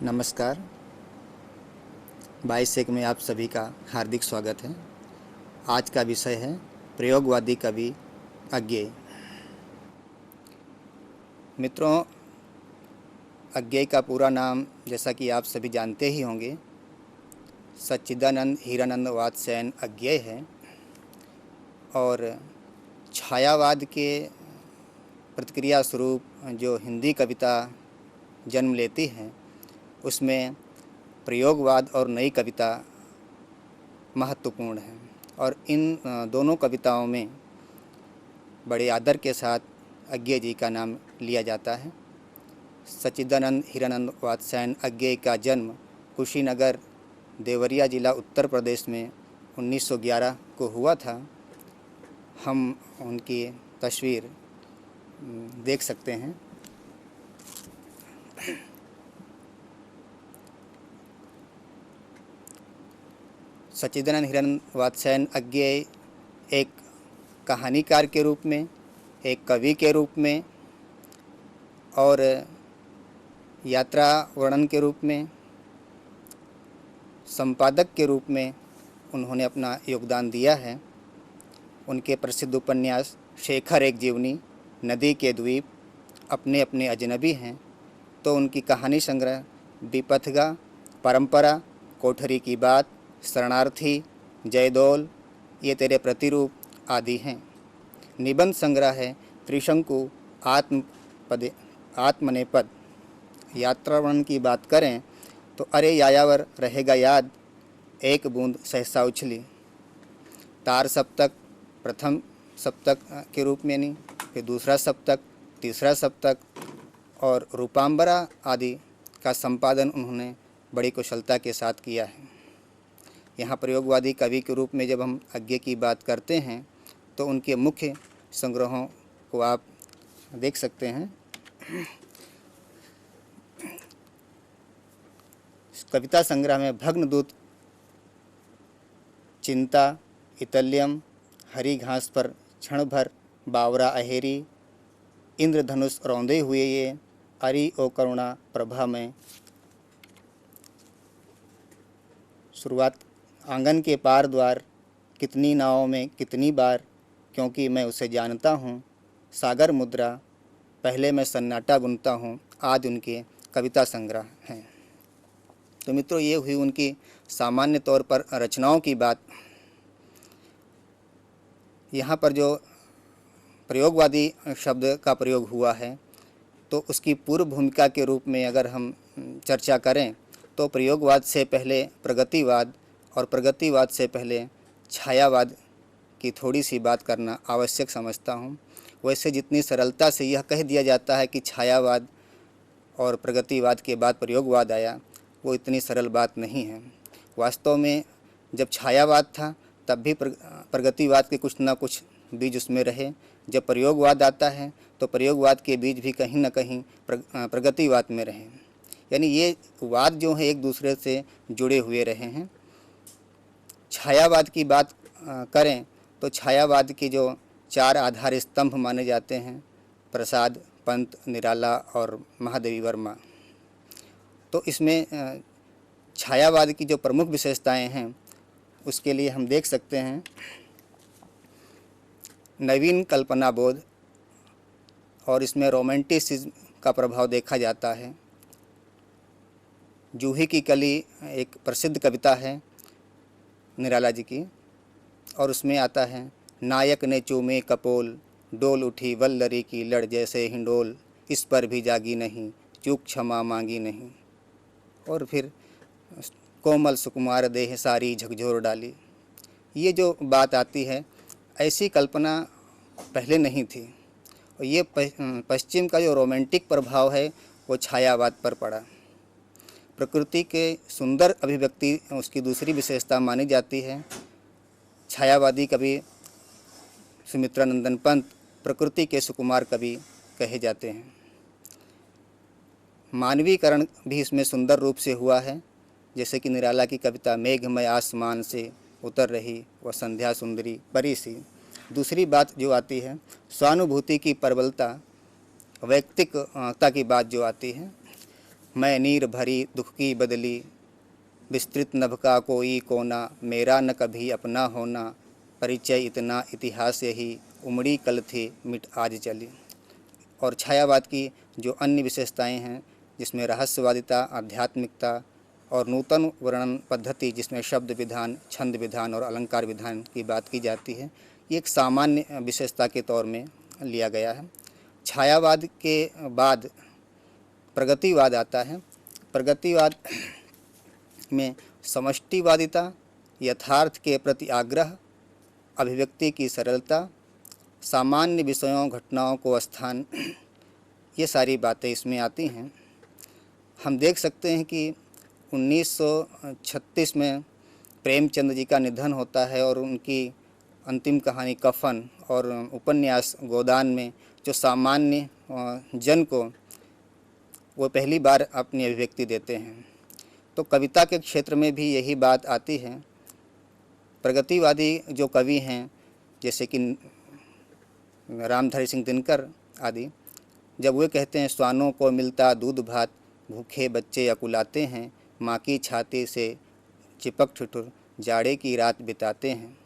नमस्कार। 22 में आप सभी का हार्दिक स्वागत है। आज का विषय है प्रयोगवादी कवि अज्ञेय। मित्रों, अज्ञेय का पूरा नाम जैसा कि आप सभी जानते ही होंगे, सच्चिदानंद हीरानंद वात्स्यायन अज्ञेय है और छायावाद के प्रतिक्रिया स्वरूप जो हिंदी कविता जन्म लेती है उसमें प्रयोगवाद और नई कविता महत्वपूर्ण है और इन दोनों कविताओं में बड़े आदर के साथ अज्ञेय जी का नाम लिया जाता है। सच्चिदानंद हीरानंद वात्स्यायन अज्ञेय का जन्म कुशीनगर, देवरिया जिला, उत्तर प्रदेश में 1911 को हुआ था। हम उनकी तस्वीर देख सकते हैं। सच्चिदानंद हीरानंद वात्स्यायन अज्ञेय एक कहानीकार के रूप में, एक कवि के रूप में और यात्रा वर्णन के रूप में, संपादक के रूप में उन्होंने अपना योगदान दिया है। उनके प्रसिद्ध उपन्यास शेखर एक जीवनी, नदी के द्वीप, अपने अपने अजनबी हैं। तो उनकी कहानी संग्रह विपथगा, परंपरा, कोठरी की बात, शरणार्थी, जयदौल, ये तेरे प्रतिरूप आदि हैं। निबंध संग्रह है त्रिशंकु, आत्मनेपद। यात्रा वर्णन की बात करें तो अरे यायावर रहेगा याद, एक बूंद सहसा उछली। तार सप्तक, प्रथम सप्तक के रूप में नहीं, फिर दूसरा सप्तक, तीसरा सप्तक और रूपांबरा आदि का संपादन उन्होंने बड़ी कुशलता के साथ किया है। यहाँ प्रयोगवादी कवि के रूप में जब हम अज्ञेय की बात करते हैं तो उनके मुख्य संग्रहों को आप देख सकते हैं। कविता संग्रह में भग्नदूत, चिंता, इतल्यम, हरी घास पर क्षण भर, बावरा अहेरी, इंद्रधनुष रौंदे हुए ये, अरि ओ करुणा प्रभा में, शुरुआत आंगन के पार द्वार, कितनी नावों में कितनी बार, क्योंकि मैं उसे जानता हूँ, सागर मुद्रा, पहले मैं सन्नाटा बुनता हूँ आदि उनके कविता संग्रह हैं। तो मित्रों, ये हुई उनकी सामान्य तौर पर रचनाओं की बात। यहाँ पर जो प्रयोगवादी शब्द का प्रयोग हुआ है तो उसकी पूर्व भूमिका के रूप में अगर हम चर्चा करें तो प्रयोगवाद से पहले प्रगतिवाद और प्रगतिवाद से पहले छायावाद की थोड़ी सी बात करना आवश्यक समझता हूँ। वैसे जितनी सरलता से यह कह दिया जाता है कि छायावाद और प्रगतिवाद के बाद प्रयोगवाद आया, वो इतनी सरल बात नहीं है। वास्तव में जब छायावाद था तब भी प्रगतिवाद के कुछ ना कुछ बीज उसमें रहे। जब प्रयोगवाद आता है तो प्रयोगवाद के बीज भी कहीं ना कहीं प्रगतिवाद में रहे। यानी ये वाद जो है एक दूसरे से जुड़े हुए रहे हैं। छायावाद की बात करें तो छायावाद के जो 4 आधार स्तंभ माने जाते हैं, प्रसाद, पंत, निराला और महादेवी वर्मा। तो इसमें छायावाद की जो प्रमुख विशेषताएं हैं उसके लिए हम देख सकते हैं नवीन कल्पना बोध, और इसमें रोमांटिसिज्म का प्रभाव देखा जाता है। जूही की कली एक प्रसिद्ध कविता है निराला जी की, और उसमें आता है नायक ने चूमे कपोल, डोल उठी वल्लरी की लड़ जैसे हिंडोल, इस पर भी जागी नहीं, चूक क्षमा मांगी नहीं। और फिर कोमल सुकुमार देह सारी झकझोर डाली। ये जो बात आती है, ऐसी कल्पना पहले नहीं थी। और ये पश्चिम का जो रोमांटिक प्रभाव है वो छायावाद पर पड़ा। प्रकृति के सुंदर अभिव्यक्ति उसकी दूसरी विशेषता मानी जाती है। छायावादी कवि सुमित्रानंदन पंत प्रकृति के सुकुमार कवि कहे जाते हैं। मानवीकरण भी इसमें सुंदर रूप से हुआ है, जैसे कि निराला की कविता मेघमय आसमान से उतर रही वह संध्या सुंदरी परी सी। दूसरी बात जो आती है स्वानुभूति की प्रबलता, वैयक्तिकता की बात जो आती है, मैं नीर भरी दुख की बदली, विस्तृत नभ का कोई कोना, मेरा न कभी अपना होना, परिचय इतना इतिहास यही, उमड़ी कल थी मिट आज चली। और छायावाद की जो अन्य विशेषताएं हैं, जिसमें रहस्यवादिता, आध्यात्मिकता और नूतन वर्णन पद्धति, जिसमें शब्द विधान, छंद विधान और अलंकार विधान की बात की जाती है, ये एक सामान्य विशेषता के तौर में लिया गया है। छायावाद के बाद प्रगतिवाद आता है। प्रगतिवाद में समष्टिवादिता, यथार्थ के प्रति आग्रह, अभिव्यक्ति की सरलता, सामान्य विषयों घटनाओं को स्थान, ये सारी बातें इसमें आती हैं। हम देख सकते हैं कि 1936 में प्रेमचंद जी का निधन होता है और उनकी अंतिम कहानी कफन और उपन्यास गोदान में जो सामान्य जन को वो पहली बार अपनी अभिव्यक्ति देते हैं। तो कविता के क्षेत्र में भी यही बात आती है। प्रगतिवादी जो कवि हैं, जैसे कि रामधारी सिंह दिनकर आदि, जब वे कहते हैं स्वानों को मिलता दूध भात, भूखे बच्चे अकुलाते हैं, माँ की छाती से चिपक ठिठुर जाड़े की रात बिताते हैं,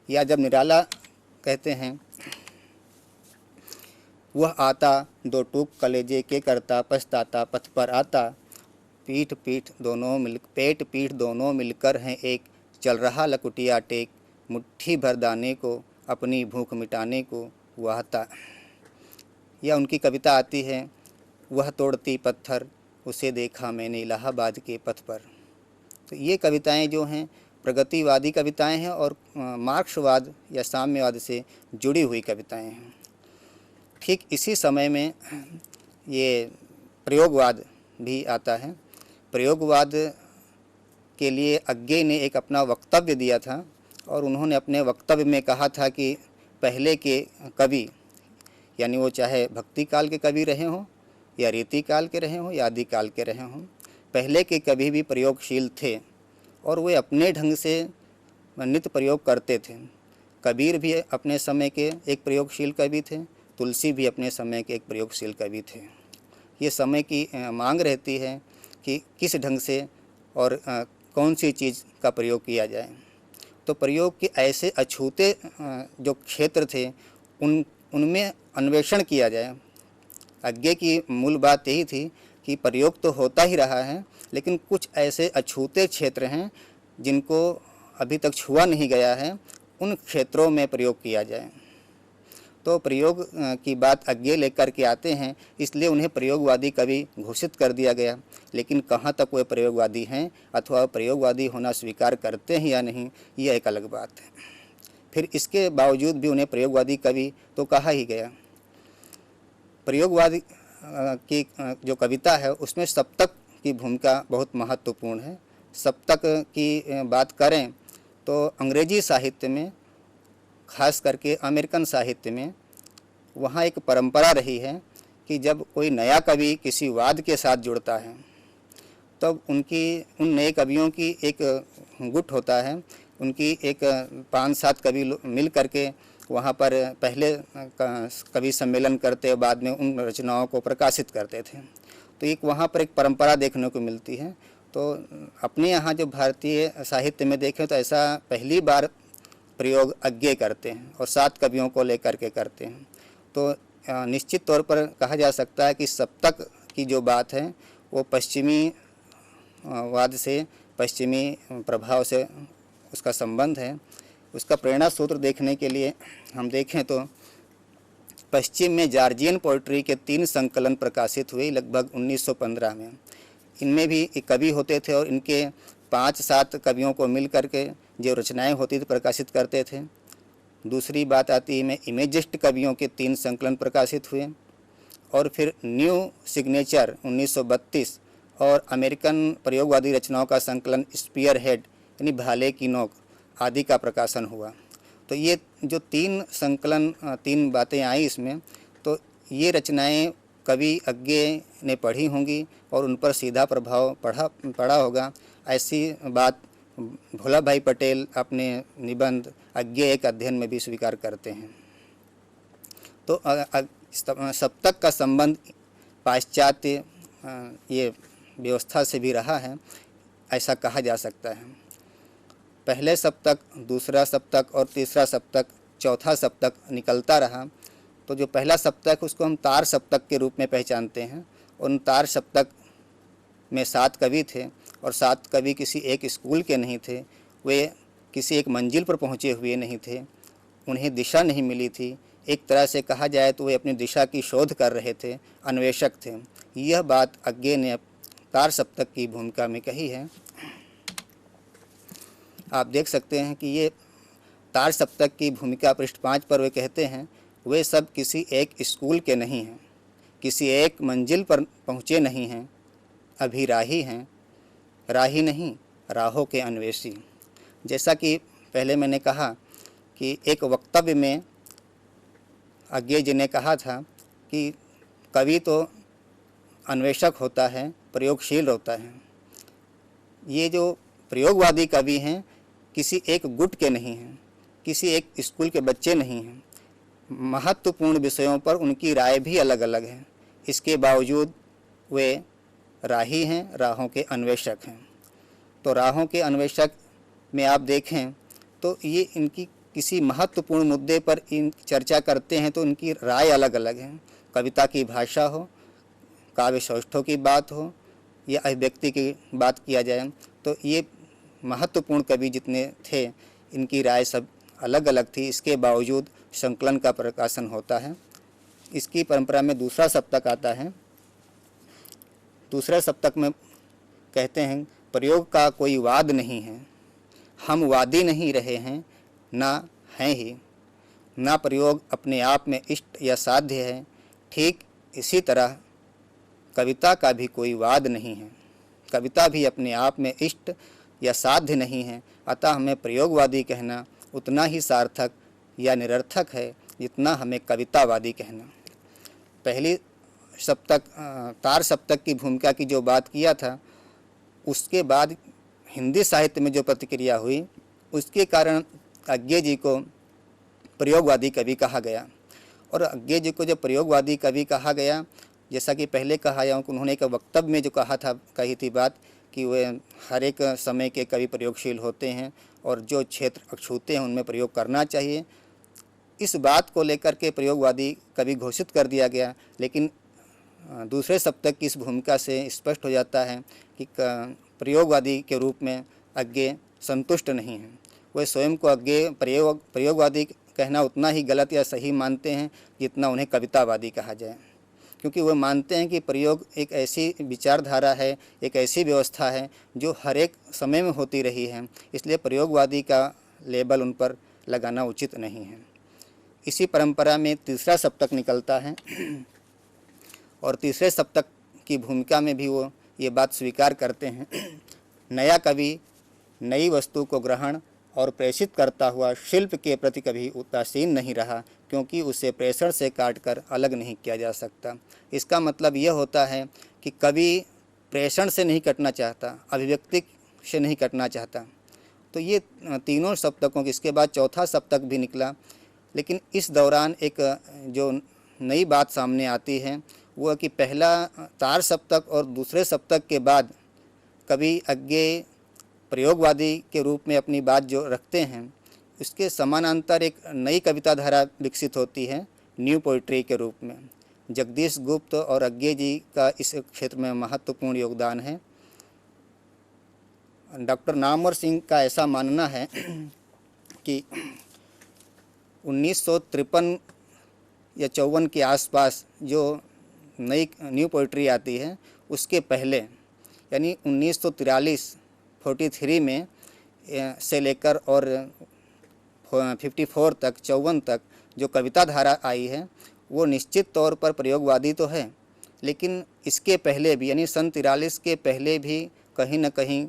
या जब निराला कहते हैं वह आता दो टूक कलेजे के करता, पछताता पथ पर आता, पेट पीठ दोनों मिलकर हैं एक, चल रहा लकुटिया टेक, मुट्ठी भर दाने को अपनी भूख मिटाने को वहता। या उनकी कविता आती है, वह तोड़ती पत्थर उसे देखा मैंने इलाहाबाद के पथ पर। तो ये कविताएं जो हैं प्रगतिवादी कविताएं हैं और मार्क्सवाद या साम्यवाद से जुड़ी हुई कविताएं हैं। ठीक इसी समय में ये प्रयोगवाद भी आता है। प्रयोगवाद के लिए अज्ञे ने एक अपना वक्तव्य दिया था और उन्होंने अपने वक्तव्य में कहा था कि पहले के कवि, यानी वो चाहे भक्ति काल के कवि रहे हों या रीति काल के रहे हों या आदि काल के रहे हों, पहले के कवि भी प्रयोगशील थे और वे अपने ढंग से नित्य प्रयोग करते थे। कबीर भी अपने समय के एक प्रयोगशील कवि थे, तुलसी भी अपने समय के एक प्रयोगशील कवि थे। ये समय की मांग रहती है कि किस ढंग से और कौन सी चीज़ का प्रयोग किया जाए। तो प्रयोग के ऐसे अछूते जो क्षेत्र थे उनमें अन्वेषण किया जाए। अज्ञे की मूल बात यही थी कि प्रयोग तो होता ही रहा है, लेकिन कुछ ऐसे अछूते क्षेत्र हैं जिनको अभी तक छुआ नहीं गया है, उन क्षेत्रों में प्रयोग किया जाए। तो प्रयोग की बात अज्ञे लेकर के आते हैं, इसलिए उन्हें प्रयोगवादी कवि घोषित कर दिया गया। लेकिन कहाँ तक वे प्रयोगवादी हैं अथवा प्रयोगवादी होना स्वीकार करते हैं या नहीं, ये एक अलग बात है। फिर इसके बावजूद भी उन्हें प्रयोगवादी कवि तो कहा ही गया। प्रयोगवादी की जो कविता है उसमें सप्तक की भूमिका बहुत महत्वपूर्ण है। सप्तक की बात करें तो अंग्रेजी साहित्य में, खास करके अमेरिकन साहित्य में, वहाँ एक परंपरा रही है कि जब कोई नया कवि किसी वाद के साथ जुड़ता है तब उन नए कवियों की एक गुट होता है, उनकी एक 5-7 कवि मिल करके वहाँ पर पहले कवि सम्मेलन करते, बाद में उन रचनाओं को प्रकाशित करते थे। तो एक वहाँ पर एक परंपरा देखने को मिलती है। तो अपने यहाँ जो भारतीय साहित्य में देखें तो ऐसा पहली बार प्रयोग अज्ञे करते हैं और 7 कवियों को लेकर के करते हैं। तो निश्चित तौर पर कहा जा सकता है कि सप्तक की जो बात है वो पश्चिमी वाद से, पश्चिमी प्रभाव से उसका संबंध है। उसका प्रेरणा सूत्र देखने के लिए हम देखें तो पश्चिम में जॉर्जियन पोइट्री के 3 संकलन प्रकाशित हुए लगभग 1915 में। इनमें भी एक कवि होते थे और इनके 5-7 कवियों को मिल करके जो रचनाएं होती थी प्रकाशित करते थे। दूसरी बात आती है में इमेजिस्ट कवियों के 3 संकलन प्रकाशित हुए और फिर न्यू सिग्नेचर 1932 और अमेरिकन प्रयोगवादी रचनाओं का संकलन स्पीयर हेड यानी भाले की नोक आदि का प्रकाशन हुआ। तो ये जो 3 संकलन, 3 बातें आई इसमें, तो ये रचनाएं कवि अज्ञे ने पढ़ी होंगी और उन पर सीधा प्रभाव पड़ा होगा। ऐसी बात भोला भाई पटेल अपने निबंध अज्ञे एक अध्ययन में भी स्वीकार करते हैं। तो सप्तक का संबंध पाश्चात्य ये व्यवस्था से भी रहा है, ऐसा कहा जा सकता है। पहले सप्तक, दूसरा सप्तक और तीसरा सप्तक, चौथा सप्तक निकलता रहा, तो जो पहला सप्तक उसको हम तार सप्तक के रूप में पहचानते हैं। उन तार सप्तक में 7 कवि थे और 7 कवि किसी एक स्कूल के नहीं थे, वे किसी एक मंजिल पर पहुँचे हुए नहीं थे, उन्हें दिशा नहीं मिली थी। एक तरह से कहा जाए तो वे अपनी दिशा की शोध कर रहे थे, अन्वेषक थे। यह बात अज्ञे ने तार सप्तक की भूमिका में कही है। आप देख सकते हैं कि ये तार सप्तक की भूमिका पृष्ठ 5 पर वे कहते हैं, वे सब किसी एक स्कूल के नहीं हैं, किसी एक मंजिल पर पहुँचे नहीं हैं, अभी राही हैं, राही नहीं राहों के अन्वेषी। जैसा कि पहले मैंने कहा कि एक वक्तव्य में अज्ञे जी ने कहा था कि कवि तो अन्वेषक होता है, प्रयोगशील होता है। ये जो प्रयोगवादी कवि हैं किसी एक गुट के नहीं हैं, किसी एक स्कूल के बच्चे नहीं हैं। महत्वपूर्ण विषयों पर उनकी राय भी अलग अलग है, इसके बावजूद वे राही हैं, राहों के अन्वेषक हैं। तो राहों के अन्वेषक में आप देखें तो ये इनकी किसी महत्वपूर्ण मुद्दे पर इन चर्चा करते हैं तो उनकी राय अलग अलग है। कविता की भाषा हो, काव्य सौष्ठव की बात हो या अभिव्यक्ति की बात किया जाए, तो ये महत्वपूर्ण कवि जितने थे इनकी राय सब अलग अलग थी। इसके बावजूद संकलन का प्रकाशन होता है। इसकी परंपरा में दूसरा सप्तक आता है। दूसरे सप्तक में कहते हैं, प्रयोग का कोई वाद नहीं है, हम वादी नहीं रहे हैं, ना हैं ही, ना प्रयोग अपने आप में इष्ट या साध्य है। ठीक इसी तरह कविता का भी कोई वाद नहीं है, कविता भी अपने आप में इष्ट या साध्य नहीं है। अतः हमें प्रयोगवादी कहना उतना ही सार्थक या निरर्थक है जितना हमें कवितावादी कहना। पहली सप्तक तार सप्तक की भूमिका की जो बात किया था, उसके बाद हिंदी साहित्य में जो प्रतिक्रिया हुई उसके कारण अज्ञे जी को प्रयोगवादी कवि कहा गया। और अज्ञे जी को जब प्रयोगवादी कवि कहा गया, जैसा कि पहले कहा गया, उन्होंने एक वक्तव्य में जो कही थी बात कि वे हर एक समय के कवि प्रयोगशील होते हैं और जो क्षेत्र छूते हैं उनमें प्रयोग करना चाहिए। इस बात को लेकर के प्रयोगवादी कवि घोषित कर दिया गया। लेकिन दूसरे सप्तक की इस भूमिका से स्पष्ट हो जाता है कि प्रयोगवादी के रूप में अज्ञे संतुष्ट नहीं हैं। वे स्वयं को अज्ञे प्रयोगवादी कहना उतना ही गलत या सही मानते हैं जितना उन्हें कवितावादी कहा जाए, क्योंकि वे मानते हैं कि प्रयोग एक ऐसी विचारधारा है, एक ऐसी व्यवस्था है जो हर एक समय में होती रही है, इसलिए प्रयोगवादी का लेबल उन पर लगाना उचित नहीं है। इसी परंपरा में तीसरा सप्तक निकलता है और तीसरे सप्तक की भूमिका में भी वो ये बात स्वीकार करते हैं, नया कवि नई वस्तु को ग्रहण और प्रेषित करता हुआ शिल्प के प्रति कभी उदासीन नहीं रहा, क्योंकि उसे प्रेषण से काटकर अलग नहीं किया जा सकता। इसका मतलब यह होता है कि कवि प्रेषण से नहीं कटना चाहता, अभिव्यक्ति से नहीं कटना चाहता। तो ये तीनों सप्तकों, इसके बाद चौथा सप्तक भी निकला, लेकिन इस दौरान एक जो नई बात सामने आती है वो कि पहला तार सप्तक और दूसरे सप्तक के बाद कवि अज्ञे प्रयोगवादी के रूप में अपनी बात जो रखते हैं, उसके समानांतर एक नई कविता धारा विकसित होती है न्यू पोइट्री के रूप में। जगदीश गुप्त और अज्ञे जी का इस क्षेत्र में महत्वपूर्ण योगदान है। डॉक्टर नामवर सिंह का ऐसा मानना है कि 1953 या 54 के आसपास जो नई न्यू पोइट्री आती है, उसके पहले यानी 1943 में से लेकर और 54 तक 54 तक जो कविता धारा आई है वो निश्चित तौर पर प्रयोगवादी तो है, लेकिन इसके पहले भी यानी सन 43 के पहले भी कहीं न कहीं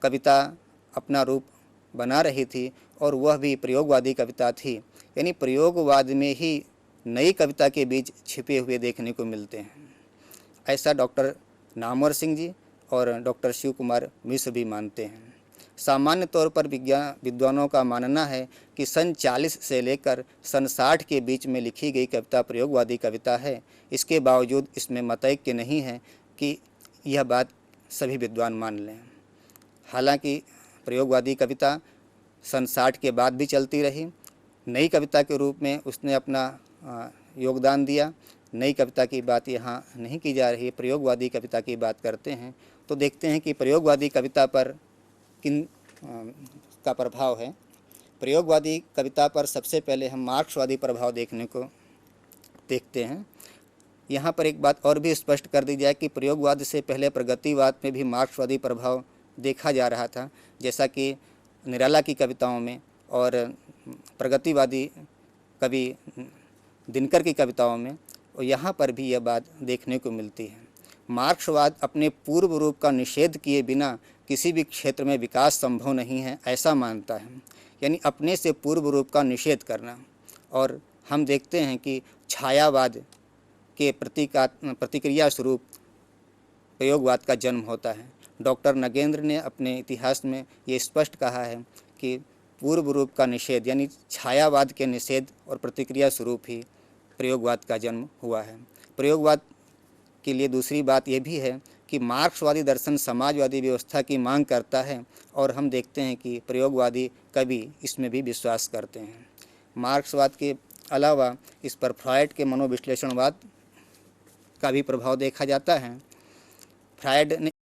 कविता अपना रूप बना रही थी और वह भी प्रयोगवादी कविता थी। यानी प्रयोगवाद में ही नई कविता के बीज छिपे हुए देखने को मिलते हैं। ऐसा डॉक्टर नामवर सिंह जी और डॉक्टर शिव कुमार मिश्र भी मानते हैं। सामान्य तौर पर विद्वानों का मानना है कि सन 40 से लेकर सन 60 के बीच में लिखी गई कविता प्रयोगवादी कविता है। इसके बावजूद इसमें मतैक्य नहीं है कि यह बात सभी विद्वान मान लें। हालांकि प्रयोगवादी कविता सन 60 के बाद भी चलती रही। नई कविता के रूप में उसने अपना योगदान दिया। नई कविता की बात यहाँ नहीं की जा रही है, प्रयोगवादी कविता की बात करते हैं। तो देखते हैं कि प्रयोगवादी कविता पर किन का प्रभाव है। प्रयोगवादी कविता पर सबसे पहले हम मार्क्सवादी प्रभाव देखते हैं। यहाँ पर एक बात और भी स्पष्ट कर दी जाए कि प्रयोगवाद से पहले प्रगतिवाद में भी मार्क्सवादी प्रभाव देखा जा रहा था, जैसा कि निराला की कविताओं में और प्रगतिवादी कवि दिनकर की कविताओं में, और यहाँ पर भी यह बात देखने को मिलती है। मार्क्सवाद अपने पूर्व रूप का निषेध किए बिना किसी भी क्षेत्र में विकास संभव नहीं है, ऐसा मानता है, यानी अपने से पूर्व रूप का निषेध करना। और हम देखते हैं कि छायावाद के प्रतिक्रिया स्वरूप प्रयोगवाद का जन्म होता है। डॉक्टर नगेंद्र ने अपने इतिहास में ये स्पष्ट कहा है कि पूर्व रूप का निषेध यानी छायावाद के निषेध और प्रतिक्रिया स्वरूप ही प्रयोगवाद का जन्म हुआ है। प्रयोगवाद के लिए दूसरी बात यह भी है कि मार्क्सवादी दर्शन समाजवादी व्यवस्था की मांग करता है, और हम देखते हैं कि प्रयोगवादी कवि इसमें भी विश्वास करते हैं। मार्क्सवाद के अलावा इस पर फ्रॉयड के मनोविश्लेषणवाद का भी प्रभाव देखा जाता है। फ्रॉयड ने